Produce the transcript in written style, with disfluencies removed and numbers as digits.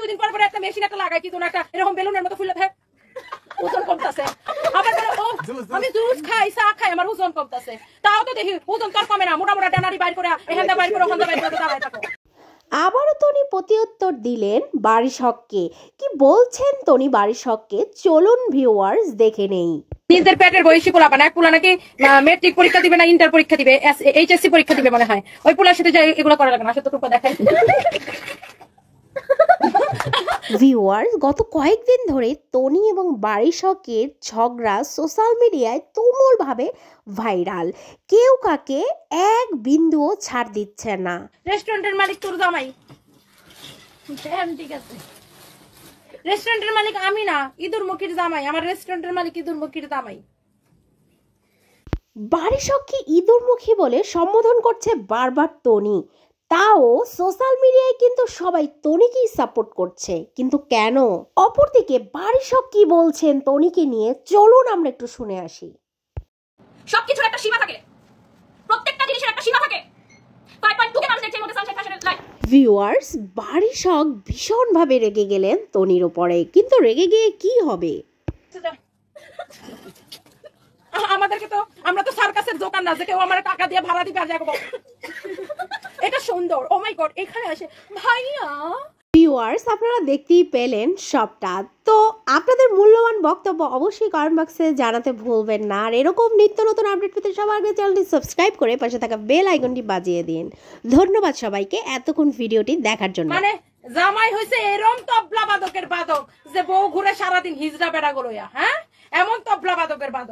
2 দিন পর একটা মেশিন একটা লাগাই কি তোর একটা এরকম বেলুনের মতো ফুলে থাকে ওজন কমতাছে আবার বলে ও আমি জুস খাই চা খাই আমার ওজন কমতাছে তাও তো দেখি ওজন তোর কমে না মোটা মোটা ডানারি বাইর করে এখানটা বাইর করে ওখানটা বাইর করে দাঁড়ায় থাকো আবারও তনি প্রতিউত্তর দিলেন বারিশ হককে। কি বলছেন তনি বারিশ হককে চলুন ভিউয়ার্স দেখে নেই। নিজের পেটের বয়সী পোলা বানায় পোলা নাকি মেট্রিক পরীক্ষা দিবে না ইন্টার পরীক্ষা দিবে এইচএসসি পরীক্ষা দিবে মনে হয় ওই পোলার সাথে যাই এগুলো করা লাগে না সত্য টুকু দেখায় ভিউয়ার্স গত কয়েকদিন ধরে তনি এবং বারিশ হকের ঝগড়া সোশ্যাল মিডিয়ায় তুমুল ভাবে ভাইরাল। কেউ কাকে এক বিন্দুও ছাড় দিচ্ছে না। রেস্টুরেন্টের মালিক তোর জামাই ঠিক আছে রেস্টুরেন্টের মালিক আমি না ইঁদুর মুখীর জামাই আমার রেস্টুরেন্টের মালিক ইঁদুর মুখীর জামাই। বারিশ হককে ইঁদুরমুখী বলে সম্বোধন করছে বারবার তনি, তাও সোশ্যাল মিডিয়ায় কিন্তু সবাই তনিকেই সাপোর্ট করছে, কিন্তু কেন? অপরদিকে বারিশ হক কি বলছেন তনিকে নিয়ে চলুন আমরা একটু শুনে আসি। সবকিছুর একটা সীমা থাকে, প্রত্যেকটা জিনিসের একটা সীমা থাকে। 5.2 কে মানুষ দেখছে এর মধ্যে সানশাইন ফ্যাশনের লাইফ। ভিউয়ার্স বারিশ হক ভীষণ ভাবে রেগে গেলেন তনির উপরে, কিন্তু রেগে গিয়ে কি হবে? আমাদেরকে তো আমরা তো সার্কাসের দোকান না যে কেউ আমার টাকা দিয়ে ভাড়া দিবে আর যাবো এটা সুন্দর ও মাই গড এখানে আসে ভাইয়া। ভিউয়ার্স আপনারা দেখতেই পেলেন সবটা, তো আপনাদের মূল্যবান বক্তব্য অবশ্যই কমেন্ট বক্সে জানাতে ভুলবেন না। আর এরকম নিত্য নতুন আপডেট পেতে সবার আগে চ্যানেলটি সাবস্ক্রাইব করে পাশে থাকা বেল আইকনটি বাজিয়ে দিন। ধন্যবাদ সবাইকে এতক্ষণ ভিডিওটি দেখার জন্য। মানে জামাই হইছে এরম তবলা বাদকের বাদক যে বউ ঘুরে সারাদিন হিজড়া বেড়া গলইয়া, হ্যাঁ এমন তবলা বাদকের বাদক।